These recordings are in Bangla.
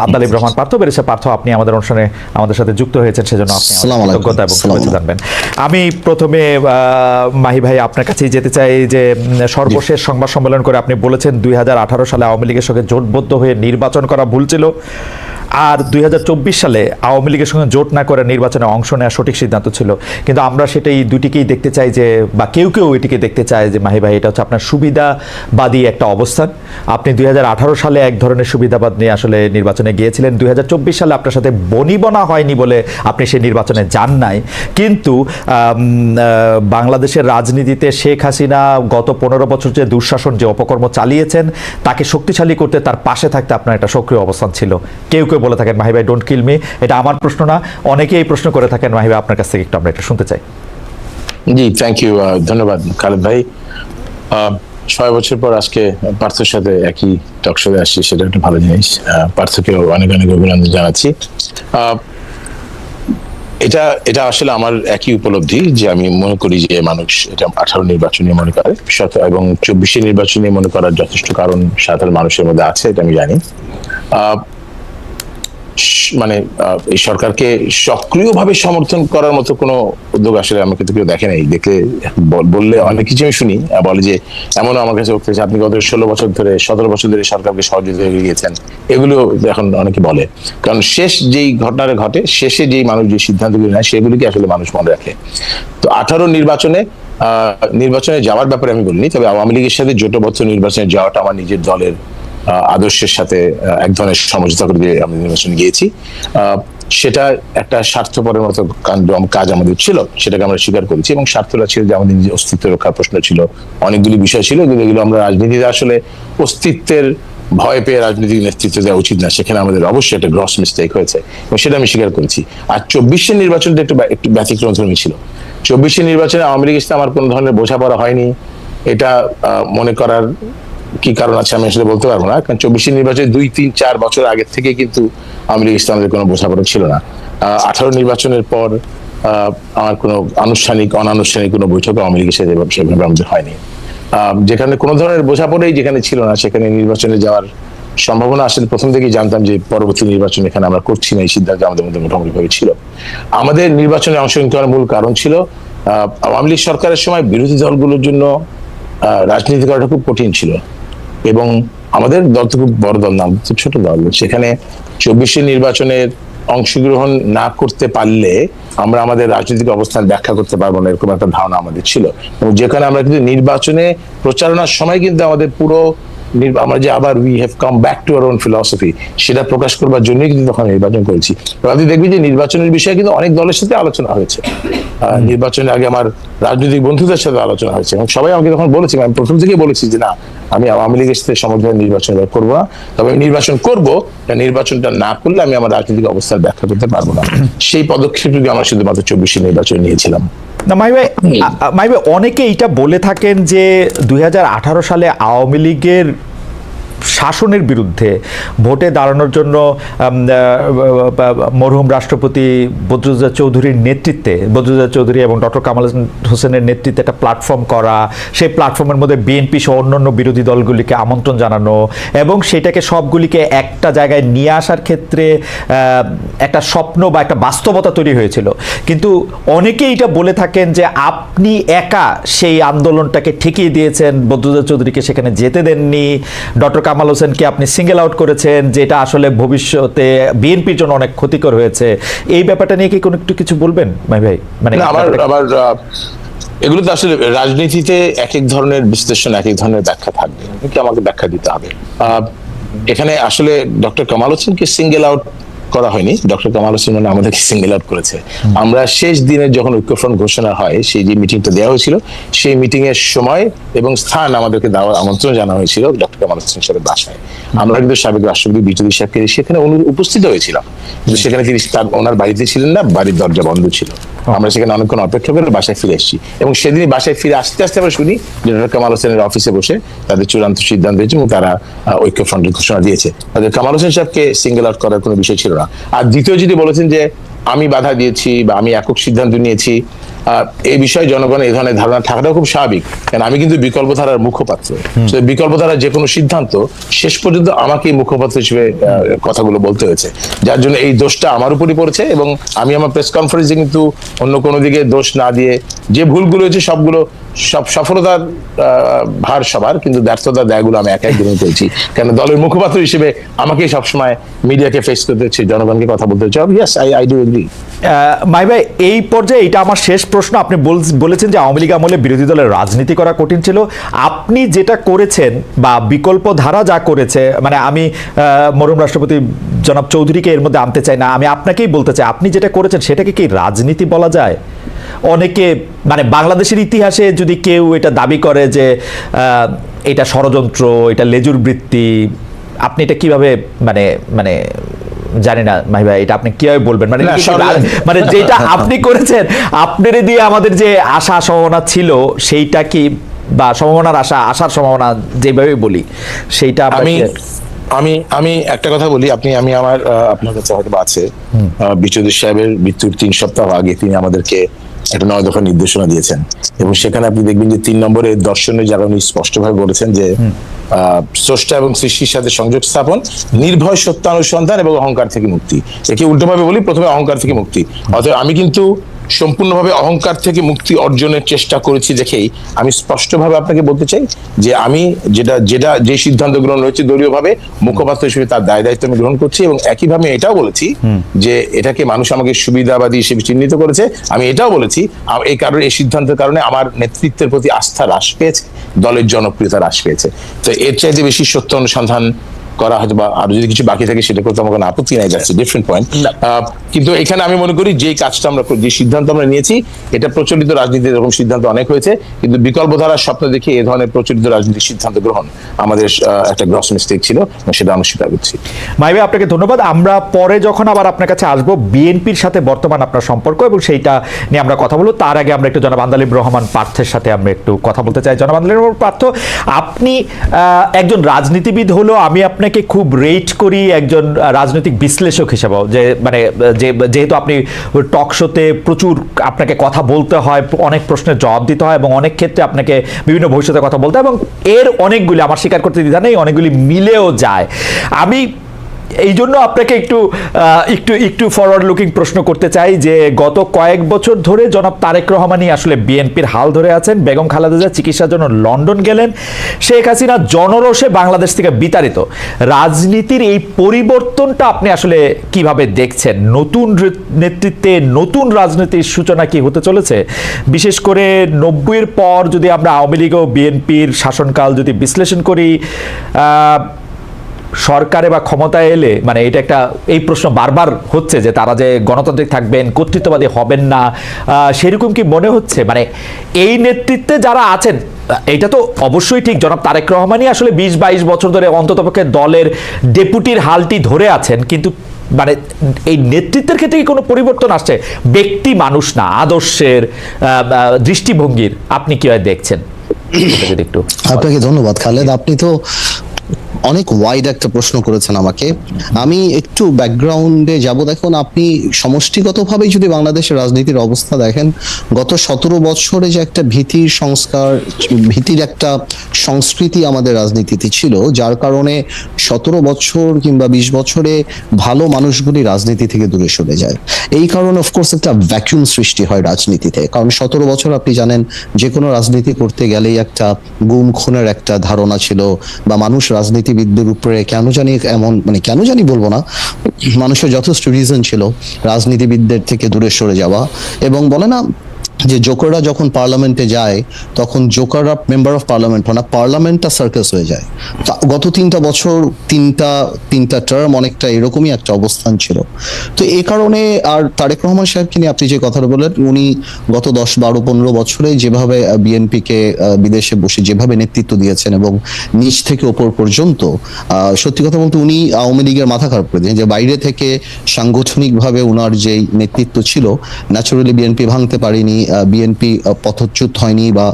আব্দুল রহমান পার্থ বেরিসা পার্থ, আপনি আমাদের অনুষ্ঠানে আমাদের সাথে যুক্ত হয়েছেন, সেজন্য আপনি কৃতজ্ঞতা এবং শুভেচ্ছা জানবেন। আমি প্রথমে মাহি ভাই আপনার কাছেই যেতে চাই যে সর্বশেষ সংবাদ সম্মেলন করে আপনি বলেছেন 2018 সালে আওয়ামী লীগের সঙ্গে জোটবদ্ধ হয়ে নির্বাচন করা ভুল ছিল, আর 2024 সালে আওয়ামী লীগের সঙ্গে জোট না করে নির্বাচনে অংশ নেওয়া সঠিক সিদ্ধান্ত ছিল। কিন্তু আমরা সেটাই দুটিকেই দেখতে চাই যে, বা কেউ কেউ এটিকে দেখতে চায় যে মাহি ভাই এটা হচ্ছে আপনার সুবিধাবাদী একটা অবস্থান। আপনি 2018 সালে এক ধরনের সুবিধাবাদ নিয়ে আসলে নির্বাচনে গিয়েছিলেন, 2024 সালে আপনার সাথে বনিবনা হয়নি বলে আপনি সেই নির্বাচনে যান নাই। কিন্তু বাংলাদেশের রাজনীতিতে শেখ হাসিনা গত 15 বছর যে দুঃশাসন, যে অপকর্ম চালিয়েছেন, তাকে শক্তিশালী করতে তার পাশে থাকতে আপনার একটা সক্রিয় অবস্থান ছিল। কেউ কেউ বলে থাকেন মাহি ভাই ডোন্ট কিল মি, এটা আমার প্রশ্ন না, অনেকেই এই প্রশ্ন করে থাকেন। মাহি ভাই আপনার কাছ থেকে একটু আমরা এটা শুনতে চাই। জি, থ্যাংক ইউ, ধন্যবাদ খালেদ ভাই। 6 বছর পর আজকে পার্থর সাথে একই টক শোতে আসছি, সেটা একটা ভালো জিনিস। পার্থকেও অনেক অনেক অভিনন্দন জানাচ্ছি। এটা আসলে আমার একই উপলব্ধি যে আমি মনে করি যে মানুষ এটা 18 নির্বাচনে মনে করে এবং 24 নির্বাচনে মনে করার যথেষ্ট কারণ সাধারণ মানুষের মধ্যে আছে, এটা আমি জানি। মানে এই সরকারকে সক্রিয়ভাবে সমর্থন করার মতো কোনো উদ্যোগ আসলে আমি কিন্তু কেউ দেখে নাই। দেখে বললে অনেক কিছু আমি শুনি, বলে যে এমনও আমার কাছে উঠতেছে আপনি গত 16 বছর ধরে 17 বছর ধরে সরকারকে সহযোগিতা করে গিয়েছেন, এগুলো এখন অনেকে বলে। কারণ শেষ যেই ঘটনাটা ঘটে, শেষে যেই মানুষ যে সিদ্ধান্তগুলি নেয় সেগুলিকে আসলে মানুষ মনে রাখে। তো 18 নির্বাচনে যাওয়ার ব্যাপারে আমি বলিনি, তবে আওয়ামী লীগের সাথে জোটবদ্ধ নির্বাচনে যাওয়াটা আমার নিজের দলের আদর্শের সাথে এক ধরনের সমঝোতা করে দিয়ে আমি নির্বাচনে গিয়েছি। সেটা একটা স্বার্থপরের মতো কাজ আমাদের ছিল, সেটাকে আমরা স্বীকার করেছি। এবং স্বার্থটা ছিল যে আমাদের নিজের অস্তিত্ব রক্ষার প্রশ্ন ছিল, অনেকগুলি বিষয় ছিল যেগুলো আমরা রাজনীতিতে আসলে অস্তিত্বের ভয় পেয়ে রাজনৈতিক নেতৃত্ব দেওয়া উচিত না, সেখানে আমাদের অবশ্যই একটা গ্রস মিস্টেক হয়েছে এবং সেটা আমি স্বীকার করেছি। আর 24 নির্বাচনটা একটু ব্যতিক্রমধর্মী ছিল। 24 নির্বাচনে আওয়ামী লীগের সাথে আমার কোনো ধরনের বোঝাপড়া হয়নি, এটা মনে করার কি কারণ আছে আমি আসলে বলতে পারবো না। কারণ 24 নির্বাচনে 2-3-4 বছর আগে থেকে কিন্তু আওয়ামী লীগ ইসলামের কোনো বোঝাপড়া ছিল না। 18 নির্বাচনের পর আমার কোনো অনানুষ্ঠানিক কোনো বৈঠক আওয়ামী লীগের সাথে সেভাবে আমাদের হয়নি। যেখানে কোনো ধরনের বোঝাপড়াই যেখানে ছিল না, সেখানে নির্বাচনে যাওয়ার সম্ভাবনা আসলে প্রথম থেকেই জানতাম যে পরবর্তী নির্বাচন এখানে আমরা করছি না, এই সিদ্ধান্ত আমাদের মধ্যে মোটামুটি ভাবে ছিল। আমাদের নির্বাচনে অংশগ্রহণ করার মূল কারণ ছিল আওয়ামী লীগ সরকারের সময় বিরোধী দলগুলোর জন্য রাজনীতি করাটা খুব কঠিন ছিল এবং আমাদের দল তো খুব বড় দল না, ছোট দল। সেখানে 24 নির্বাচনের অংশগ্রহণ না করতে পারলে আমরা আমাদের রাজনৈতিক অবস্থান ব্যাখ্যা করতে পারবো না, এরকম একটা ধারণা আমাদের ছিল। এবং যেখানে আমরা কিন্তু নির্বাচনে প্রচারণার সময় কিন্তু আমাদের পুরো আমরা যে আবার we have come back to our own philosophy, সেটা প্রকাশ করবার জন্যই কিন্তু তখন নির্বাচন করেছি। আপনি দেখবেন যে নির্বাচনের বিষয়ে কিন্তু অনেক দলের সাথে আলোচনা হয়েছে। নির্বাচনের আগে আমার রাজনৈতিক বন্ধুদের সাথে আলোচনা হয়েছে এবং সবাই আমাকে তখন বলেছে, আমি প্রথম থেকেই বলেছি যে না, আমি আওয়ামী লীগের সাথে সমন্বয় নির্বাচন করবো না, তবে আমি নির্বাচন করবো, নির্বাচনটা না করলে আমি আমার রাজনৈতিক অবস্থার ব্যাখ্যা করতে পারবো না। সেই পদক্ষেপটুকু আমরা শুধুমাত্র 24 নির্বাচন নিয়েছিলাম। না মাহি ভাই, অনেকে এটা বলে থাকেন যে 2018 সালে আওয়ামী লীগের শাসনের বিরুদ্ধে ভোটে দাঁড়ানোর জন্য মরহুম রাষ্ট্রপতি বদরুদ্দোজা চৌধুরীর নেতৃত্বে, বদরুদ্দোজা চৌধুরী এবং ডক্টর কামাল হোসেনের নেতৃত্বে একটা প্ল্যাটফর্ম করা, সেই প্ল্যাটফর্মের মধ্যে বিএনপি সহ অন্যান্য বিরোধী দলগুলিকে আমন্ত্রণ জানানো এবং সেটাকে সবগুলিকে একটা জায়গায় নিয়ে আসার ক্ষেত্রে একটা স্বপ্ন বা একটা বাস্তবতা তৈরি হয়েছিল। কিন্তু অনেকে এটা বলে থাকেন যে আপনি একা সেই আন্দোলনটাকে ঠেকিয়ে দিয়েছেন, বদরুদ্দোজা চৌধুরীকে সেখানে যেতে দেননি, ডক্টর কামাল হোসেনকে আপনি সিঙ্গেল আউট করেছেন, যেটা আসলে ভবিষ্যতে বিএনপির জন্য অনেক ক্ষতিকর হয়েছে। এই ব্যাপারটা নিয়ে কি কোনো একটু কিছু বলবেন মাহি ভাই? মানে আমার এগুলো তো আসলে রাজনীতিতে এক এক ধরনের বিশ্লেষণ, এক এক ধরনের ব্যাখ্যা থাকবে, কিন্তু আমাকে ব্যাখ্যা দিতে হবে। এখানে আসলে ডক্টর কামাল হোসেনকে সিঙ্গেল আউট করা হয়নি, ডক্টর কামাল হোসেন মানে আমাদেরকে সিঙ্গেল আউট করেছে। আমরা শেষ দিনে যখন ঐক্যফ্রন্ট ঘোষণা হয়, সেই যে মিটিংটা দেওয়া হয়েছিল, সেই মিটিং এর সময় এবং স্থান আমাদেরকে দেওয়ার আমন্ত্রণ জানা হয়েছিল ডক্টর কামাল হোসেন সাহেবের বাসায়। আমরা কিন্তু সাবেক রাষ্ট্রপতি বিজয়ী সাহেবকে সেখানে উপস্থিত হয়েছিলাম, কিন্তু সেখানে তিনি ওনার বাড়িতে ছিলেন না, বাড়ির দরজা বন্ধ ছিল। আমরা সেখানে অনেকক্ষণ অপেক্ষা করে বাসায় ফিরে এসেছি এবং সেদিনই বাসায় ফিরে আস্তে আস্তে আমরা শুনি যে ডক্টর কামাল হোসেনের অফিসে বসে তাদের চূড়ান্ত সিদ্ধান্ত হয়েছে এবং তারা ঐক্যফ্রন্টের ঘোষণা দিয়েছে। তাদের কামাল হোসেন সাহেবকে সিঙ্গেল আউট করার কোনো বিষয় ছিল না। আর দ্বিতীয় যদি বলেছেন যে আমি বাধা দিয়েছি বা আমি একক সিদ্ধান্ত নিয়েছি, এই বিষয়ে জনগণের এই ধরনের ধারণা থাকাটাও খুব স্বাভাবিক, কারণ আমি কিন্তু বিকল্পধারার মুখপাত্র। বিকল্পধারার যে কোনো সিদ্ধান্ত শেষ পর্যন্ত আমাকেই মুখপাত্র হিসেবে কথাগুলো বলতে হয়েছে, যার জন্য এই দোষটা আমার উপরই পড়েছে। এবং আমি আমার প্রেস কনফারেন্সে কিন্তু অন্য কোনো দিকে দোষ না দিয়ে যে ভুলগুলো হয়েছে সব সফলতার ভার সবার, কিন্তু ব্যর্থতার দায়গুলো আমি একাই গ্রহণ করেছি, কারণ দলের মুখপাত্র হিসেবে আমাকেই সবসময় মিডিয়াকে ফেস করতে হচ্ছে, জনগণকে কথা বলতে হচ্ছে। Yes, I do agree. My ভাই, এই পর্যায়ে এটা আমার শেষ প্রশ্ন। আপনি বলেছেন যে আওয়ামী লীগ আমলে বিরোধী দলের রাজনীতি করা কঠিন ছিল। আপনি যেটা করেছেন বা বিকল্প ধারা যা করেছে, মানে আমি মরহুম রাষ্ট্রপতি জনাব চৌধুরীকে এর মধ্যে আনতে চাই না, আমি আপনাকেই বলতে চাই, আপনি যেটা করেছেন সেটাকে কি রাজনীতি বলা যায়? অনেকে মানে বাংলাদেশের ইতিহাসে যদি কেউ এটা দাবি করে যে এটা ষড়যন্ত্র, এটা লেজুর বৃত্তি, আপনি এটা কিভাবে মানে মানে জানি না মাহি ভাই, এটা আপনি কিভাবে বলবেন? মানে মানে যেটা আপনি করেছেন, আপনার দিয়ে আমাদের যে আশা সম্ভাবনা ছিল সেইটা কি, বা সম্ভাবনার আশার সম্ভাবনা যেভাবে বলি সেইটা আমি একটা কথা বলি, আমি আমার আপনার কাছে হয়তো আছে, বিচৌধুরী সাহেবের মৃত্যুর 3 সপ্তাহ আগে তিনি আমাদেরকে একটা 9 দফা নির্দেশনা দিয়েছেন, এবং সেখানে আপনি দেখবেন যে 3 নম্বরে দর্শনের জায়গা উনি স্পষ্টভাবে বলেছেন যে স্রষ্টা এবং সৃষ্টির সাথে সংযোগ স্থাপন, নির্ভয় সত্যানুসন্ধান এবং অহংকার থেকে মুক্তি। একে উল্টোভাবে বলি, প্রথমে অহংকার থেকে মুক্তি। অতএব আমি কিন্তু সম্পূর্ণভাবে অহংকার থেকে মুক্তি অর্জনের চেষ্টা করেছি দেখেই আমি স্পষ্টভাবে আপনাকে বলতে চাই যে আমি যে সিদ্ধান্ত গ্রহণ হয়েছে দলীয়ভাবে মুখপাত্র হিসেবে তার দায় দায়িত্ব আমি গ্রহণ করছি, এবং একইভাবে এটাও বলেছি যে এটাকে মানুষ আমাকে সুবিধাবাদী হিসেবে চিহ্নিত করেছে। আমি এটাও বলেছি এই কারণে, এই সিদ্ধান্তের কারণে আমার নেতৃত্বের প্রতি আস্থা হ্রাস পেয়েছে, দলের জনপ্রিয়তা হ্রাস পেয়েছে। তো এর চাইতে বেশি সত্য অনুসন্ধান করা হয়তো বা আরো যদি কিছু বাকি থাকে সেটা করতে আমার কোনো আপত্তি নাই, যাচ্ছে ডিফারেন্ট পয়েন্ট। কিন্তু এখানে আমি মনে করি যে কাজটা আমরা, যে সিদ্ধান্ত আমরা নিয়েছি, এটা প্রচলিত রাজনীতির এরকম সিদ্ধান্ত অনেক হয়েছে, কিন্তু বিকল্প ধারার স্বপ্ন দেখে এই ধরনের প্রচলিত রাজনীতির সিদ্ধান্ত গ্রহণ আমাদের একটা গ্রস মিস্টেক ছিল, সেটা আমি স্বীকার করছি। মাই ভাই, আপনাকে ধন্যবাদ। আমরা পরে যখন আবার আপনার কাছে আসবো, বিএনপির সাথে বর্তমান আপনার সম্পর্ক এবং সেইটা নিয়ে আমরা কথা বলবো, তার আগে আমরা একটু জনাব আন্দালিব রহমান পার্থের সাথে আমরা একটু কথা বলতে চাই। জনাব আন্দালিব রহমান পার্থ, আপনি একজন রাজনীতিবিদ হলো আমি আপনাকে খুব রেট করি একজন রাজনৈতিক বিশ্লেষক হিসেবেও, যে মানে যেহেতু আপনি টক শোতে প্রচুর আপনাকে কথা বলতে হয়, অনেক প্রশ্নের জবাব দিতে হয়, এবং অনেক ক্ষেত্রে আপনাকে বিভিন্ন ভবিষ্যতে কথা বলতে হয়, এবং এর অনেকগুলি, আমার স্বীকার করতে দ্বিধা নেই, অনেকগুলি মিলেও যায়। আমি এই জন্য আপনাকে একটু ফরওয়ার্ড লুকিং প্রশ্ন করতে চাই যে গত কয়েক বছর ধরে জনাব তারেক রহমানই আসলে বিএনপির হাল ধরে আছেন। বেগম খালেদা জিয়া চিকিৎসার জন্য লন্ডন গেলেন, শেখ হাসিনা জনরোষে বাংলাদেশ থেকে বিতাড়িত। রাজনীতির এই পরিবর্তনটা আপনি আসলে কিভাবে দেখছেন? নতুন নেতৃত্বে নতুন রাজনীতির সূচনা কি হতে চলেছে? বিশেষ করে 90-এর পর যদি আমরা আওয়ামী লীগ ও বিএনপির শাসনকাল যদি বিশ্লেষণ করি, সরকারে বা ক্ষমতায় এলে মানে এটা একটা, এই প্রশ্ন বারবার হচ্ছে যে তারা যে গণতান্ত্রিক থাকবেন, কর্তৃত্ববাদী হবেন না, সেরকম কি মনে হচ্ছে? মানে এই নেতৃত্বে যারা আছেন, এটা তো অবশ্যই ঠিক, জনাব তারেক রহমানই আসলে 20-22 বছর ধরে অন্ততপক্ষে দলের ডেপুটির হালটি ধরে আছেন, কিন্তু মানে এই নেতৃত্বের ক্ষেত্রে কি কোনো পরিবর্তন আসছে? ব্যক্তি মানুষ না, আদর্শের, দৃষ্টিভঙ্গির আপনি কিভাবে দেখছেন? একটু আপনাকে ধন্যবাদ খালেদ, আপনি তো অনেক ওয়াইড একটা প্রশ্ন করেছেন আমাকে। আমি একটু ব্যাকগ্রাউন্ডে যাব। দেখুন, আপনি সমষ্টিগতভাবে যদি বাংলাদেশের রাজনীতির অবস্থা দেখেন, গত 17 বছরে যে একটা ভীতির সংস্কার, ভীতির একটা সংস্কৃতি আমাদের রাজনীতিতে ছিল, যার কারণে 17 বছর কিংবা 20 বছরে ভালো মানুষগুলি রাজনীতি থেকে দূরে সরে যায়। এই কারণে অফকোর্স একটা ভ্যাকুয়াম সৃষ্টি হয় রাজনীতিতে, কারণ 17 বছর আপনি জানেন যে কোনো রাজনীতি করতে গেলেই একটা গুম খুনের একটা ধারণা ছিল, বা মানুষ রাজনীতিবিদদের উপরে কেন জানি বলবো না, মানুষের যথেষ্ট রিজন ছিল রাজনীতিবিদদের থেকে দূরে সরে যাওয়া। এবং বলে না যে জোকাররা যখন পার্লামেন্টে যায় তখন জোকাররা মেম্বার অফ পার্লামেন্ট হয় না, পার্লামেন্টটা সার্কাস হয়ে যায়। গত 3টা বছর, তিনটা টার্ম অনেকটা এরকমই একটা অবস্থান ছিল। তো এই কারণে, আর তারেক রহমান সাহেবকে নিয়ে আপনি যে কথাটা বললেন, উনি গত 10, 12, 15 বছরে যেভাবে বিএনপিকে বিদেশে বসে যেভাবে নেতৃত্ব দিয়েছেন এবং নিচ থেকে ওপর পর্যন্ত, সত্যি কথা বলতে উনি আওয়ামী লীগের মাথা খারাপ করে দিয়েছেন। যে বাইরে থেকে সাংগঠনিকভাবে উনার যেই নেতৃত্ব ছিল, ন্যাচুরালি বিএনপি ভাঙতে পারেনি বিএনপি পথচ্যুত হয়নি বা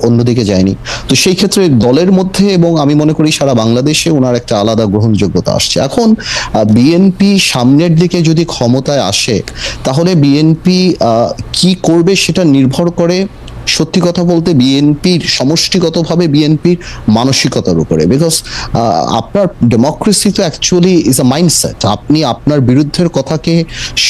অন্যদিকে যায়নি। তো সেই ক্ষেত্রে দলের মধ্যে এবং আমি মনে করি সারা বাংলাদেশে ওনার একটা আলাদা গ্রহণযোগ্যতা আসছে। এখন বিএনপি সামনের দিকে যদি ক্ষমতায় আসে তাহলে বিএনপি কি করবে সেটা নির্ভর করে সত্যি কথা বলতে বিএনপির সমষ্টিগতভাবে বিএনপির মানসিকতার উপরে। বিকজ আপনার ডেমোক্রেসি তো অ্যাকচুয়ালি ইজ আ মাইন্ডসেট। আপনি আপনার বিরুদ্ধের কথাকে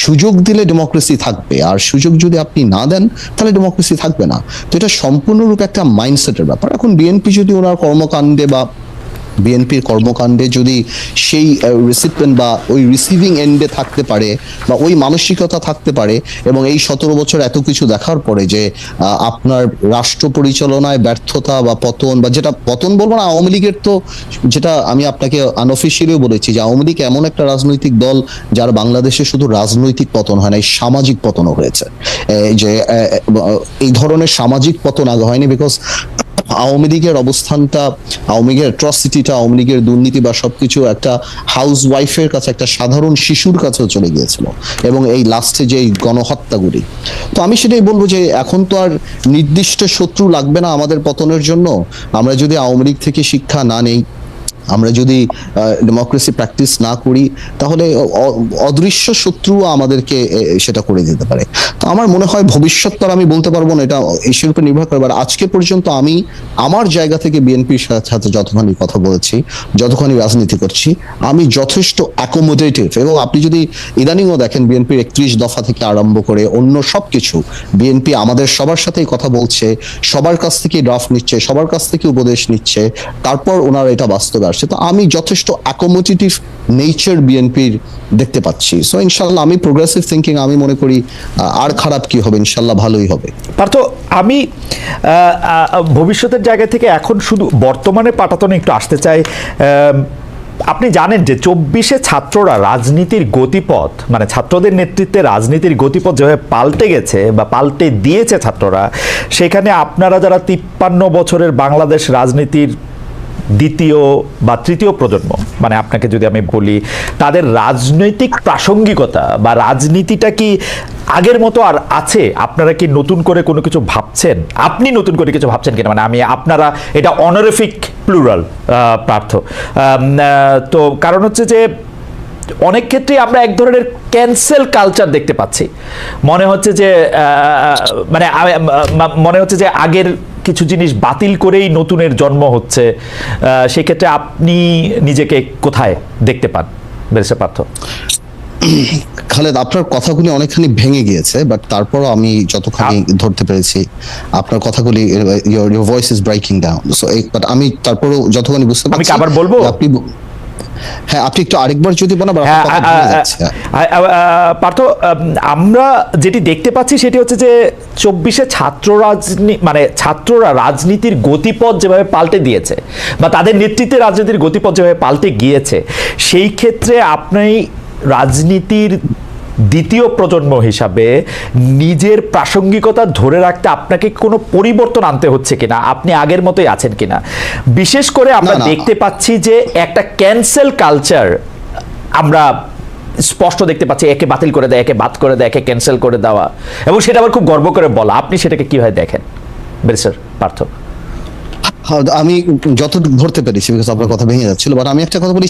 সুযোগ দিলে ডেমোক্রেসি থাকবে, আর সুযোগ যদি আপনি না দেন তাহলে ডেমোক্রেসি থাকবে না। তো এটা সম্পূর্ণরূপে একটা মাইন্ডসেটের ব্যাপার। এখন বিএনপি যদি ওনার কর্মকাণ্ডে বা বিএনপির কর্মকাণ্ডে যদি সেই রিসিপিয়েন্ট বা ওই রিসিভিং এন্ডে থাকতে পারে বা ওই মানসিকতা থাকতে পারে, এবং এই 17 বছর এত কিছু দেখার পরে যে আপনার রাষ্ট্র পরিচালনায় ব্যর্থতা বা পতন, বা যেটা পতন বলবো না, আওয়ামী লীগের তো, যেটা আমি আপনাকে আনঅফিসিয়ালিও বলেছি যে আওয়ামী লীগ এমন একটা রাজনৈতিক দল যার বাংলাদেশে শুধু রাজনৈতিক পতন হয় না, এই সামাজিক পতনও হয়েছে। যে এই ধরনের সামাজিক পতন আগে হয়নি, বিকজ আওয়ামী লীগের অবস্থানটা, আওয়ামী লীগের অ্যাট্রসিটিটা, আওয়ামী লীগের দুর্নীতি বা সবকিছু একটা হাউস ওয়াইফের কাছে, একটা সাধারণ শিশুর কাছেও চলে গিয়েছিল, এবং এই লাস্টে যে গণহত্যাগুলি। তো আমি সেটাই বলবো যে এখন তো আর নির্দিষ্ট শত্রু লাগবে না আমাদের পতনের জন্য। আমরা যদি আওয়ামী লীগ থেকে শিক্ষা না নেই, আমরা যদি ডেমোক্রেসি প্র্যাকটিস না করি, তাহলে অদৃশ্য শত্রু আমাদেরকে সেটা করে দিতে পারে। তো আমার মনে হয় ভবিষ্যৎ তো আমি বলতে পারবো না, এটা এর উপর নির্ভর করে। আজকে পর্যন্ত আমি আমার জায়গা থেকে বিএনপির সাথে যতখানি কথা বলেছি, যতখানি রাজনীতি করছি, আমি যথেষ্ট অ্যাকোমোডেটিভ। এবং আপনি যদি ইদানিংও দেখেন বিএনপির 31 দফা থেকে আরম্ভ করে অন্য সবকিছু, বিএনপি আমাদের সবার সাথেই কথা বলছে, সবার কাছ থেকে ড্রাফট নিচ্ছে, সবার কাছ থেকে উপদেশ নিচ্ছে, তারপর ওনারা এটা বাস্তবে আসছে। তো আমি যথেষ্ট অ্যাকোমোডেটিভ নেচার বিএনপির দেখতে পাচ্ছি। সো ইনশাল্লাহ আমি প্রোগ্রেসিভ থিঙ্কিং, আমি মনে করি আর খারাপ কি হবে, ইনশাল্লাহ ভালোই হবে। পার্থ, আমি ভবিষ্যতের জায়গা থেকে এখন শুধু বর্তমানে পাটাতনে একটু আসতে চাই। আপনি জানেন যে 24-এ ছাত্ররা রাজনীতির গতিপথ, মানে ছাত্রদের নেতৃত্বে রাজনীতির গতিপথ যেভাবে পাল্টে গেছে বা পাল্টে দিয়েছে ছাত্ররা, সেখানে আপনারা যারা 53 বছরের বাংলাদেশ রাজনীতির দ্বিতীয় বা তৃতীয় প্রজন্ম, মানে আপনাকে যদি আমি বলি, তাদের রাজনৈতিক প্রাসঙ্গিকতা বা রাজনীতিটা কি আগের মতো আর আছে? আপনারা কি নতুন করে কোনো কিছু ভাবছেন? আপনি নতুন করে কিছু ভাবছেন কিনা, মানে আমি আপনারা, এটা অনারিফিক প্লুরাল পার্থ। তো কারণ হচ্ছে যে অনেক ক্ষেত্রে আমরা এক ধরনের ক্যান্সেল কালচার দেখতে পাচ্ছি। মনে হচ্ছে যে মনে হচ্ছে যে আগের কিছু জিনিস বাতিল করেই নতুনের জন্ম হচ্ছে। সেক্ষেত্রে আপনি নিজেকে কোথায় দেখতে পান ব্যারিস্টার পার্থ? খালেদ, আপনার কথাগুলি অনেকখানি ভেঙে গিয়েছে, বাট তারপরও আমি যতখানি ধরতে পেরেছি আপনার কথাগুলি, your voice is breaking down, so but আমি তারপরও যতখানি বুঝতে পারছি। আমি কি আবার বলবো? হ্যাঁ, আপনি একটু আরেকবার যদি বলেন। পার্থ, আমরা যেটি দেখতে পাচ্ছি সেটি হচ্ছে যে 24-এ ছাত্ররা রাজনীতির গতিপথ যেভাবে পাল্টে দিয়েছে বা তাদের নেতৃত্বে রাজনীতির গতিপথ যেভাবে পাল্টে গিয়েছে, সেই ক্ষেত্রে আপনি রাজনীতির দ্বিতীয় প্রজন্ম হিসাবে নিজের প্রাসঙ্গিকতা ধরে রাখতে আপনাকে কোনো পরিবর্তন আনতে হচ্ছে কিনা, আপনি আগের মতোই আছেন কিনা? বিশেষ করে আমরা দেখতে পাচ্ছি যে একটা ক্যান্সেল কালচার আমরা স্পষ্ট দেখতে পাচ্ছি, একে বাতিল করে দেয়, একে বাদ করে দেয়, একে ক্যান্সেল করে দেওয়া, এবং সেটা আবার খুব গর্ব করে বলা। আপনি সেটাকে কিভাবে দেখেন ব্যারিস্টার পার্থ? আমি যতটুকু ধরতে পেরেছি, বিকজ আপনার কথা ভেঙে যাচ্ছিল, বাট আমি একটা কথা বলি,